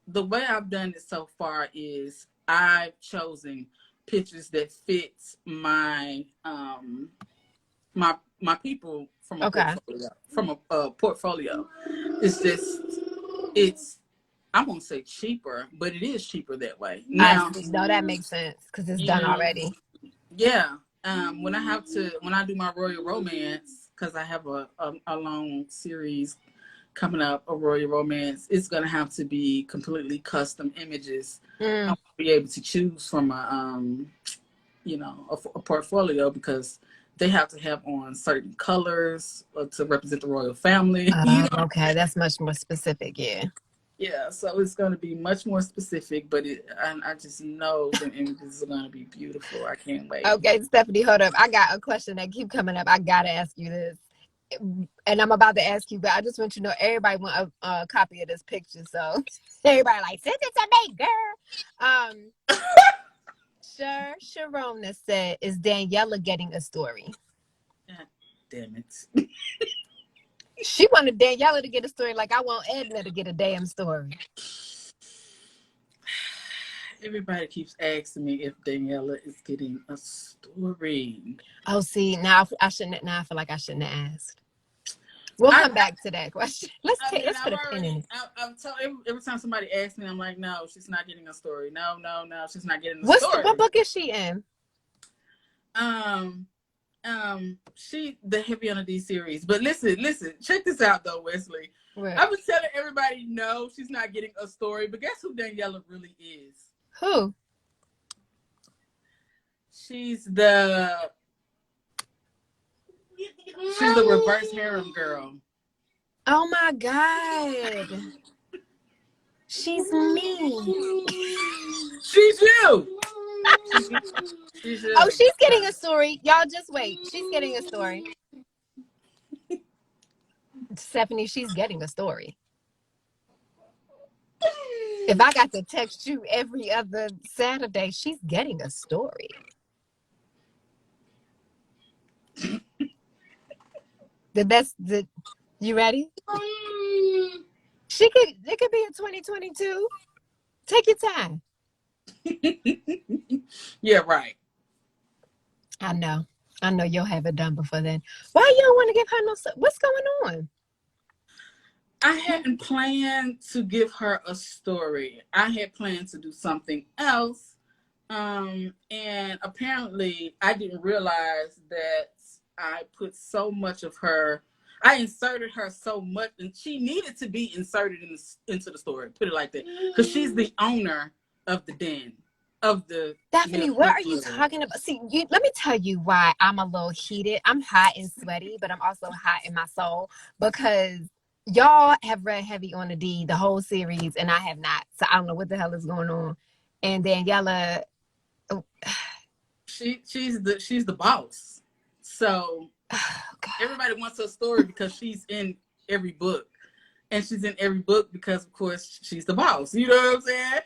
the way I've done it so far is I've chosen pictures that fits my my people from a portfolio. It's I won't say cheaper, but it is cheaper that way. Now, No, that makes sense because it's done already. Yeah. When I do my Royal Romance, because I have a long series coming up, a Royal Romance, it's gonna have to be completely custom images. I won't be able to choose from a portfolio because they have to have on certain colors to represent the royal family. Okay, that's much more specific. Yeah, so it's going to be much more specific, but I just know the images are going to be beautiful. I can't wait. Okay, Stephanie, hold up. I got a question that keep coming up. I gotta ask you this, and I'm about to ask you, but I just want you to know everybody want a copy of this picture, so everybody like send it to me, girl. Sharona said, "Is Daniela getting a story?" God damn it. She wanted Daniela to get a story like I want Edna to get a damn story. Everybody keeps asking me if Daniela is getting a story. Oh, see, now I shouldn't. Now I feel like I shouldn't have asked. We'll come back to that question. Let's put a pin in it. I've told every time somebody asks me, I'm like, no, she's not getting a story. No, she's not getting a story. What book is she in? she the heavy on the D series. But listen, check this out though, Wesley. What? I've been telling everybody no, she's not getting a story, but guess who Daniela really is? Who? She's the reverse harem girl. Oh my God. She's me. She's you. She's you. Oh, she's getting a story. Y'all just wait. She's getting a story. Stephanie, she's getting a story. If I got to text you every other Saturday, she's getting a story. You ready? It could be in 2022. Take your time. Yeah, right. I know you'll have it done before then. Why you don't want to give her no? What's going on? I hadn't planned to give her a story. I had planned to do something else. And apparently I didn't realize that I put so much of her, I inserted her so much, and she needed to be inserted into the story, put it like that, because she's the owner of the den. Of the Stephanie, what are you talking about? See, let me tell you why I'm a little heated. I'm hot and sweaty, but I'm also hot in my soul because y'all have read heavy on the D the whole series, and I have not. So I don't know what the hell is going on. And Daniela, she's the boss. So everybody wants her story because she's in every book, and she's in every book because, of course, she's the boss. You know what I'm saying?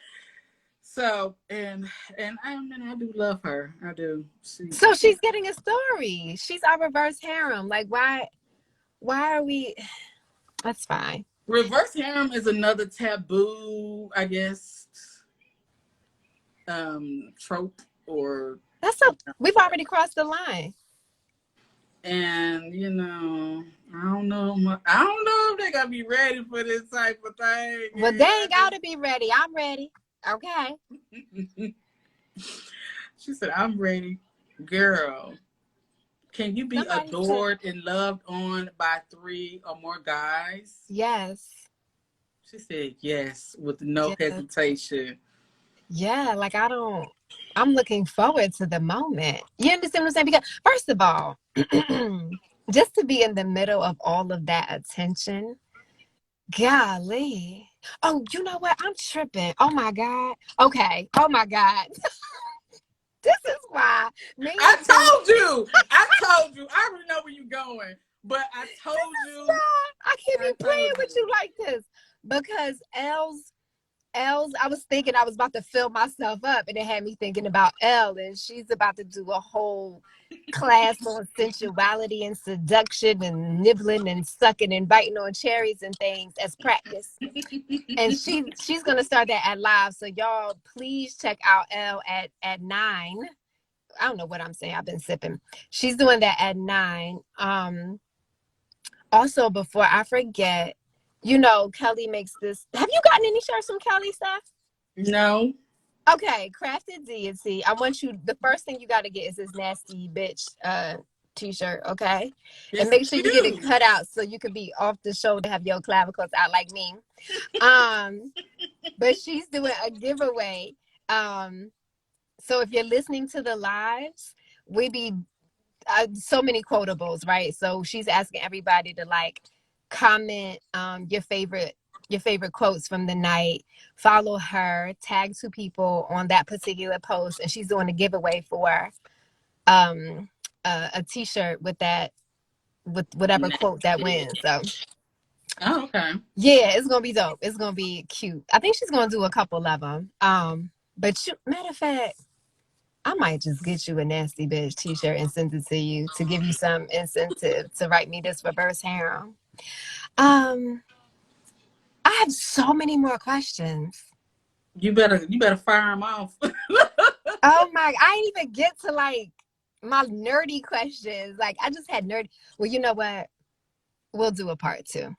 So, and I do love her. I do. So she's getting a story. She's our reverse harem. Like, why are we? That's fine. Reverse harem is another taboo, I guess, trope or. We've already crossed the line. And I don't know if they gotta be ready for this type of thing. Well, they ain't gotta be ready. I'm ready. Okay. She said, I'm ready. Girl, can you be adored and loved on by 3 or more guys? Yes. She said yes with no hesitation. Yeah, like I'm looking forward to the moment. You understand what I'm saying? Because first of all, just to be in the middle of all of that attention, golly. Oh, you know what? I'm tripping. Oh my God. Okay. Oh my God. This is why. I told you. I already know where you're going. But I told you. I can't be playing with you like this. Because Els, I was thinking I was about to fill myself up, and it had me thinking about Elle, and she's about to do a whole class on sensuality and seduction and nibbling and sucking and biting on cherries and things as practice. And she's gonna start that at live. So y'all please check out Elle at 9. I don't know what I'm saying. I've been sipping. She's doing that at 9. Also, before I forget, Kelly makes this. Have you gotten any shirts from Kelly, Steph? No. Okay, Crafted Deity. I want you. The first thing you got to get is this nasty bitch t-shirt. Okay, yes, and make sure you get it cut out so you can be off the shoulder, have your clavicles out like me. But she's doing a giveaway. So if you're listening to the lives, we be so many quotables, right? So she's asking everybody to comment your favorite quotes from the night, follow her, tag 2 people on that particular post, and she's doing a giveaway for a t-shirt with whatever quote that wins. So okay. Yeah, it's gonna be dope. It's gonna be cute. I think she's gonna do a couple of them. But matter of fact, I might just get you a nasty bitch t-shirt and send it to you to give you some incentive to write me this reverse harem. I have so many more questions. You better fire them off. Oh my! I didn't even get to my nerdy questions. I just had nerdy. Well, you know what? We'll do a part 2.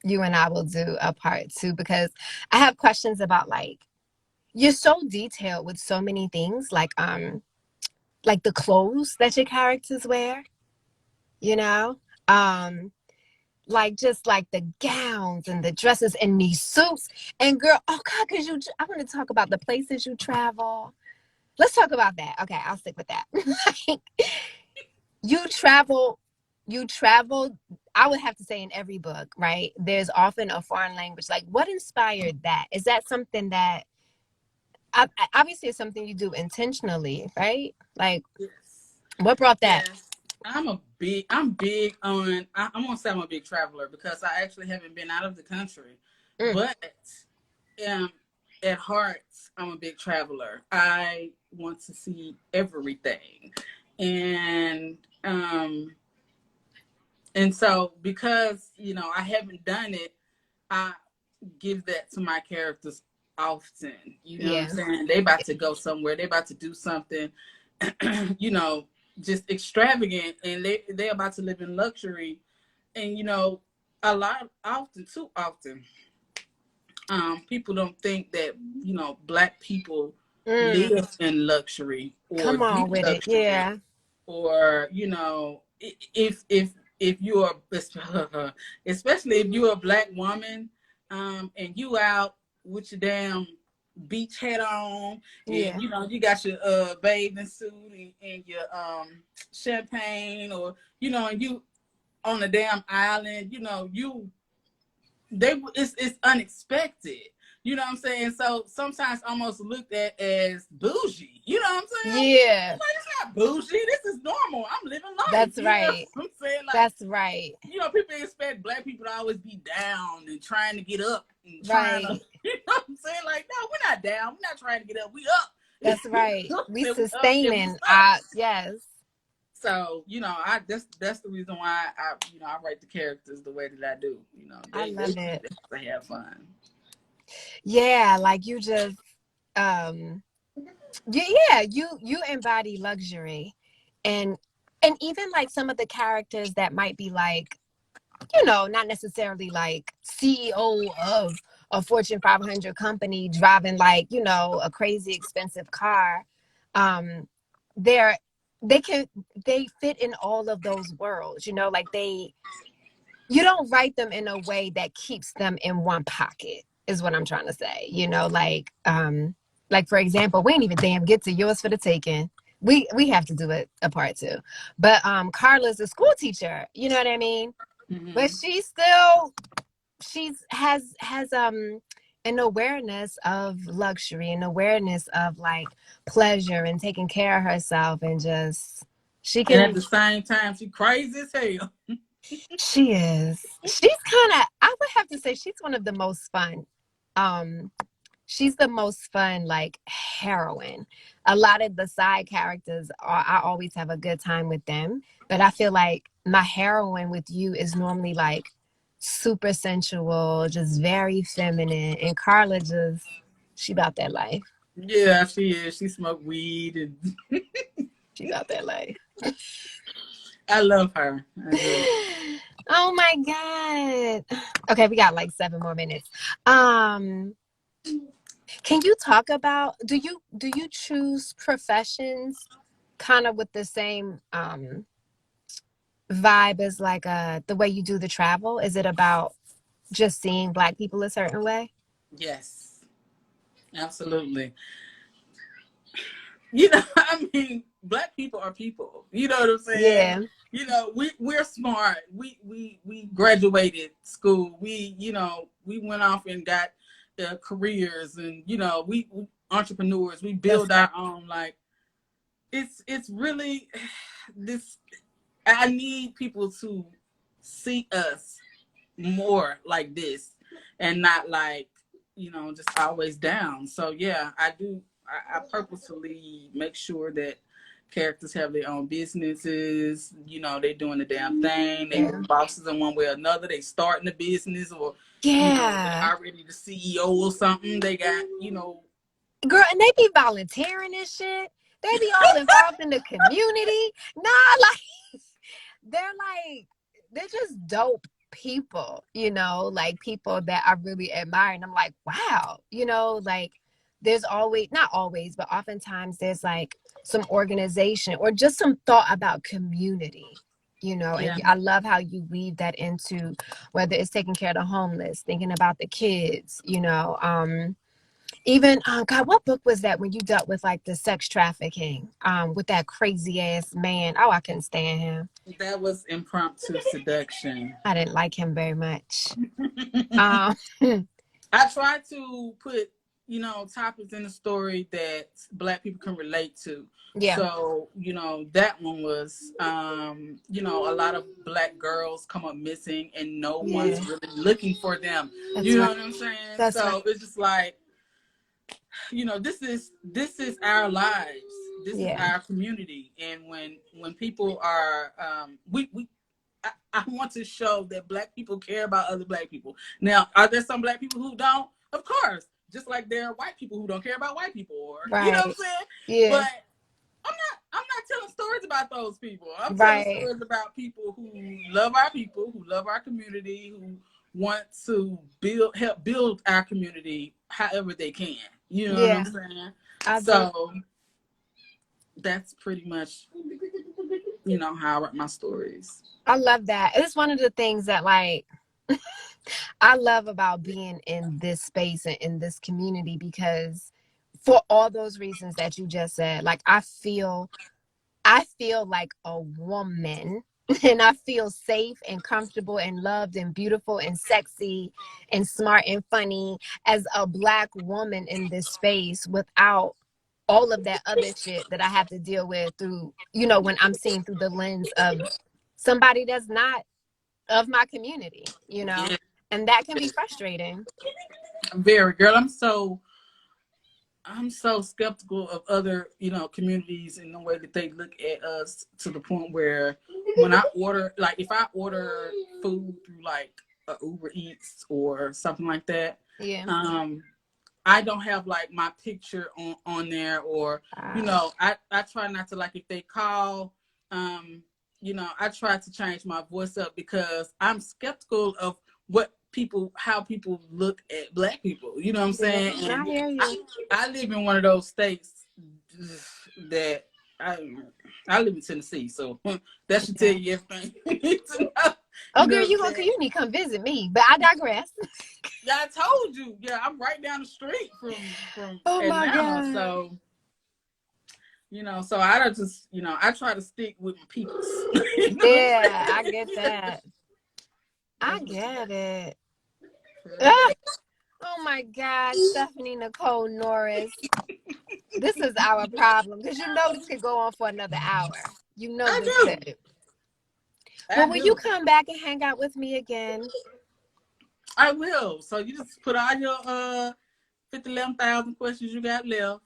You and I will do a part 2 because I have questions about you're so detailed with so many things. like the clothes that your characters wear, you know? Like just like the gowns and the dresses and these suits. And girl, oh God, I want to talk about the places you travel. Let's talk about that. Okay, I'll stick with that. Like, you travel, you travel, I would have to say in every book, right? There's often a foreign language. Like, what inspired that? Is that something that, obviously it's something you do intentionally, right? Like, Yes. what brought that? Yes. I'm big on, I'm gonna say I'm a big traveler because I actually haven't been out of the country. Mm, But um at heart, I'm a big traveler. I want to see everything. And and so because, I haven't done it, I give that to my characters often. You know what I'm yeah, saying? They about to go somewhere, they about to do something, you know, just extravagant, and they about to live in luxury. And a lot often, too often, people don't think that black people mm, live in luxury or come get on with it. luxury, Yeah, or if you're especially if you're a black woman, and you out with your damn beach hat on, and yeah, you got your bathing suit and your champagne, or and you on a damn island, it's unexpected. You know what I'm saying? So sometimes almost looked at as bougie. You know what I'm saying? yeah. Like, it's not bougie. This is normal. I'm living life. That's You know right. what I'm saying? Like, That's right. people expect black people to always be down and trying to get up and trying to, Right. you know what I'm saying? Like, no, we're not down. We're not trying to get up. We up. That's You right. know what I'm We saying? We up and we sustaining. stuck. Yes. So, I that's the reason why I write the characters the way that I do. I They love it. have fun. Yeah, like you just yeah, you embody luxury. And even like some of the characters that might be like, not necessarily like CEO of a Fortune 500 company driving like, a crazy expensive car. Um, they're they fit in all of those worlds, like you don't write them in a way that keeps them in one pocket, is what I'm trying to say. Like for example, we ain't even damn get to yours for the taking. We have to do it a part two. But Carla's a school teacher, you know what I mean? But Mm-hmm. she's has an awareness of luxury, an awareness of like pleasure and taking care of herself, and just she And at can the same time, she crazy as hell. she is she's kind of, I would have to say she's one of the most fun. um she's the most fun, like, heroine. A lot of the side characters are, I always have a good time with them, but I feel like my heroine with you is normally like super sensual, just very feminine, and Carla just, she about that life. Yeah, she is. She smoked weed, and She about that life. I love her. I do. Oh my god. Okay, we got like 7 more minutes. um can you talk about, do you choose professions kind of with the same vibe as like the way you do the travel? Is it about just seeing black people a certain way? Yes, absolutely. I mean, black people are people. You know what I'm saying? Yeah, We're smart. We graduated school. We went off and got careers, and we entrepreneurs. We that's build right. our own. Like, it's really this. I need people to see us more like this, and not like just always down. So yeah, I do. I purposefully make sure that characters have their own businesses. They doing the damn thing. They Yeah, bosses in one way or another. They starting a business, or they yeah, already the CEO or something. They got girl, and they be volunteering and shit. They be all involved in the community. Nah, like they're like, they're just dope people, like people that I really admire. And I'm like, wow, like there's always, not always, but oftentimes there's like some organization or just some thought about community, you know. Yeah. And I love how you weave that into whether it's taking care of the homeless, thinking about the kids, you know. Even God, what book was that when you dealt with like the sex trafficking with that crazy ass man? Oh, I couldn't stand him. That was Impromptu Seduction. I didn't like him very much. um I try to put, you know, topics in the story that Black people can relate to. yeah. So, you know, that one was, you know, a lot of Black girls come up missing and no one's really looking for them. That's you know right. what I'm saying? That's so right. It's just like, you know, this is our lives. This is our community. And when people are, I want to show that Black people care about other Black people. Now, are there some Black people who don't? Of course. Just like there are white people who don't care about white people, or Right. you know what I'm saying? Yeah. But I'm not telling stories about those people. I'm telling stories about people who love our people, who love our community, who want to help build our community however they can. You know what I'm saying? So that's pretty much, you know, how I write my stories. I love that. It's one of the things that like I love about being in this space and in this community, because for all those reasons that you just said, like I feel like a woman and I feel safe and comfortable and loved and beautiful and sexy and smart and funny as a Black woman in this space without all of that other shit that I have to deal with through, you know, when I'm seeing through the lens of somebody that's not of my community, you know. Yeah. And that can be frustrating. Very, girl. I'm so skeptical of other, you know, communities and the way that they look at us, to the point where when I order, like if I order food through like a Uber Eats or something like that, I don't have like my picture on there, or you know, I try not to, like if they call, you know, I try to change my voice up because I'm skeptical of how people look at Black people. You know what I'm saying? Yeah, I hear you. I live in one of those states that I live in Tennessee, so that should tell you everything you need to know. Oh, girl, you need to come visit me, but I digress. Yeah, I told you. Yeah, I'm right down the street from Atlanta, so you know, so I just, you know, I try to stick with my peoples. You know yeah, I get that. I get it. Oh my God, Stephanie Nicole Norris. This is our problem, because you know this could go on for another hour. You know this could. Well, will you come back and hang out with me again? I will. So you just put all your 11,000 questions you got left.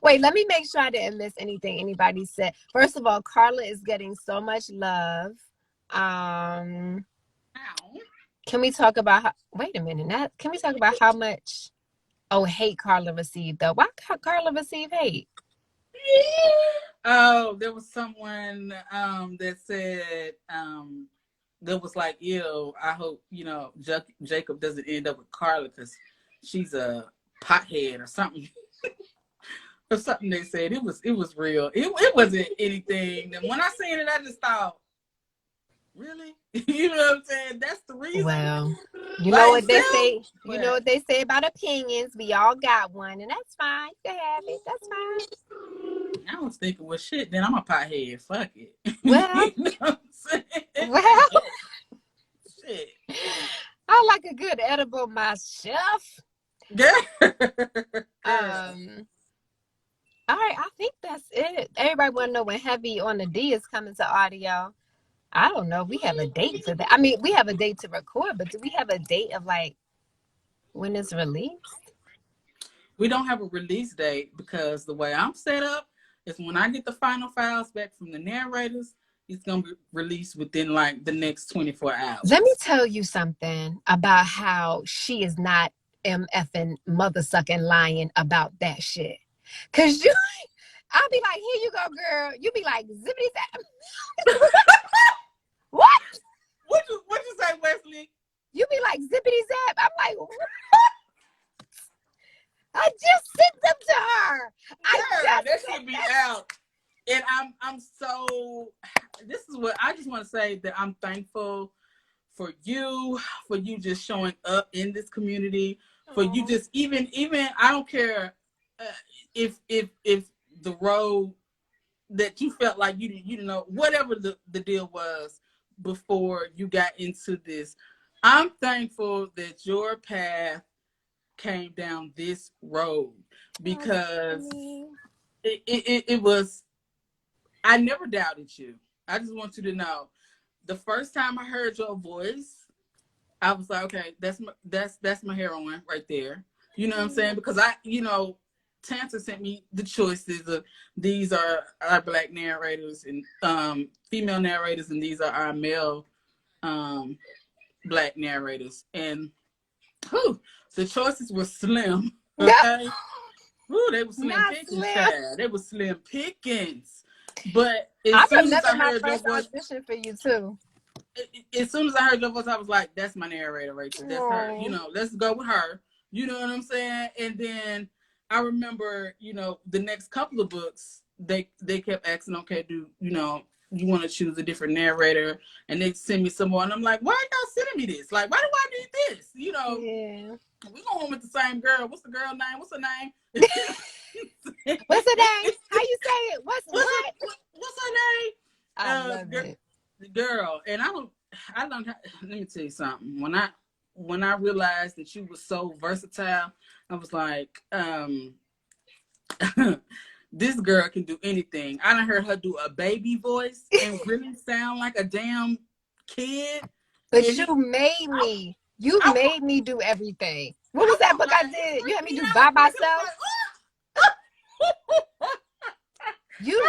Wait, let me make sure I didn't miss anything anybody said. First of all, Carla is getting so much love. Can we talk about wait a minute. Can we talk about how much hate Carla received though? Why Carla receive hate? Oh, there was someone that said that was like, ew, I hope, you know, Jacob doesn't end up with Carla because she's a pothead or something. Or something they said. It was real. It wasn't anything. And when I seen it, I just thought, really? You know what I'm saying? That's the reason. Well, you know what they say. You know what they say about opinions. We all got one, and that's fine. You can have it. That's fine. I was thinking, well, shit, then I'm a pothead. Fuck it. Well, you know what I'm saying? Well, shit. I like a good edible myself. Yeah. All right, I think that's it. Everybody want to know when Heavy on the D is coming to audio. I don't know if we have a date for that. I mean, we have a date to record, but do we have a date of like when it's released? We don't have a release date because the way I'm set up is when I get the final files back from the narrators, it's going to be released within like the next 24 hours. Let me tell you something about how she is not MFing mother sucking lying about that shit. Cause I'll be like, here you go, girl. You be like, zippity zap. What? What you say, Wesley? You be like zippity zap. I'm like, what? I just this is what I just want to say, that I'm thankful for you just showing up in this community, for you just even I don't care if the road that you felt like you didn't know, whatever the deal was before you got into this. I'm thankful that your path came down this road, because it was, I never doubted you. I just want you to know, the first time I heard your voice, I was like, okay, that's my heroine right there. You know what I'm saying? Because Tanta sent me the choices of, these are our Black narrators and female narrators, and these are our male Black narrators. And the choices were slim. Okay. They were slim pickings, child. They were slim pickings. But I remember my first audition for you too. As soon as I heard your voice, I was like, that's my narrator right there. That's her. Let's go with her. You know what I'm saying? And then I remember, the next couple of books, they kept asking, okay, do you want to choose a different narrator? And they send me some more, and I'm like, why are y'all sending me this? Like, why do I need this? Yeah. We going with the same girl. What's the girl name? What's her name? What's her name? How you say it? What's her name? I love it. Girl, and let me tell you something. When I realized that you were so versatile, I was like, this girl can do anything. I done heard her do a baby voice and really sound like a damn kid. But you made me. You made me do everything. What was that book I did? You had me do By Myself? You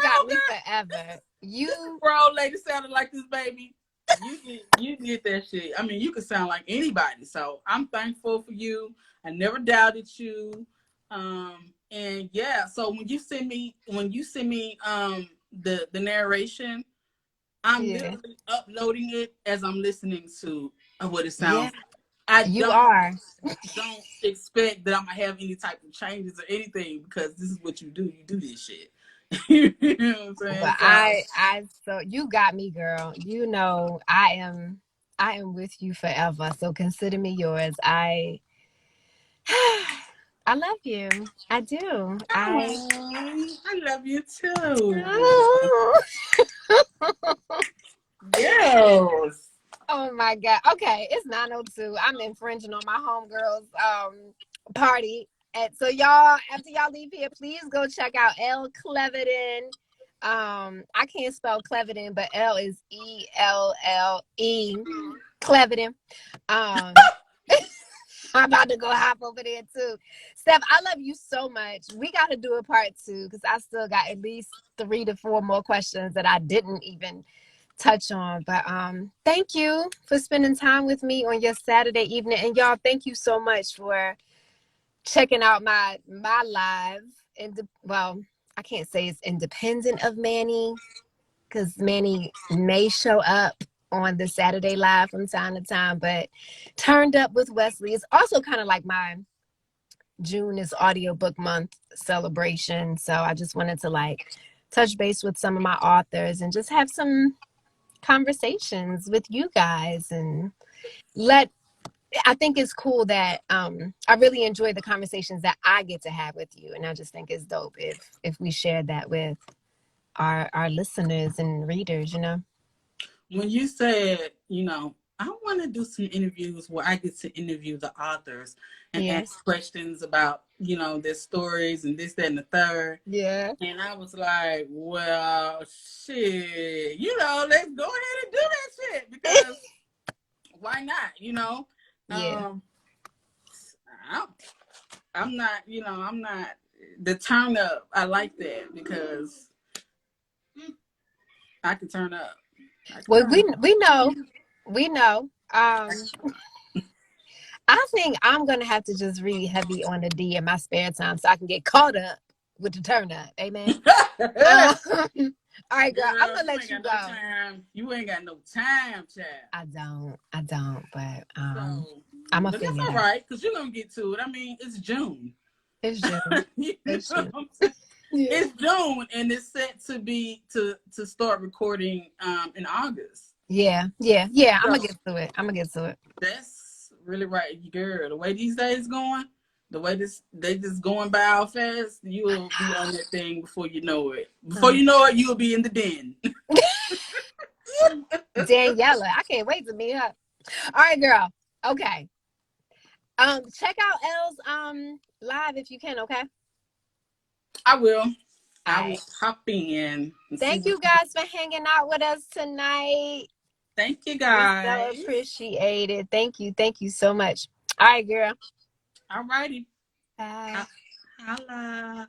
got me forever. You old lady sounded like this baby. You did that shit. I mean, you could sound like anybody. So I'm thankful for you. I never doubted you. And yeah, so when you send me the narration, I'm literally uploading it as I'm listening to what it sounds like. Don't expect that I'm gonna have any type of changes or anything, because this is what you do. You do this shit. You know what I'm saying? So you got me, girl. I am with you forever. So consider me yours. I love you. I do. I love you too. Yes. Oh my God. Okay, it's 9:02. I'm infringing on my homegirls party. And so y'all, after y'all leave here, please go check out Elle Clevedon. I can't spell Clevedon, but L is ELLE. Clevedon. I'm about to go hop over there too. Steph, I love you so much. We got to do a part 2, because I still got at least 3 to 4 more questions that I didn't even touch on. But thank you for spending time with me on your Saturday evening. And y'all, thank you so much for checking out my live. Well, I can't say it's independent of Manny, because Manny may show up on the Saturday live from time to time, but Turned Up with Wesleigh is also kind of like my June is audiobook month celebration. So I just wanted to touch base with some of my authors and just have some conversations with you guys, and I think it's cool that I really enjoy the conversations that I get to have with you, and I just think it's dope if we share that with our listeners and readers. When you said, I want to do some interviews where I get to interview the authors and ask questions about, their stories and this, that, and the third. Yeah. And I was like, well, shit, let's go ahead and do that shit, because why not, Yeah. I'm not the turn up. I like that, because I can turn up. Well, we know. I think I'm gonna have to just read heavy on the D in my spare time so I can get caught up with the turn up. Amen. All right, girl. I'm gonna let you go. You ain't got no time, child. I don't. But I'm gonna figure it out. That's all right, because you're gonna get to it. I mean, it's June. It's June. It's June. It's June and it's set to be to start recording in August. Yeah. I'm gonna get to it. That's really right, girl. The way these days going, the way they just going by how fast, you will be on that thing before you know it. Before you know it, you will be in the den. Daniela, I can't wait to meet her. All right, girl. Okay. Check out Elle's live if you can, okay? I will. All I right. will pop in. And see Thank you guys for hanging out with us tonight. Thank you We guys. so appreciate it. Thank you so much. All right, girl. All righty. Bye. Holla.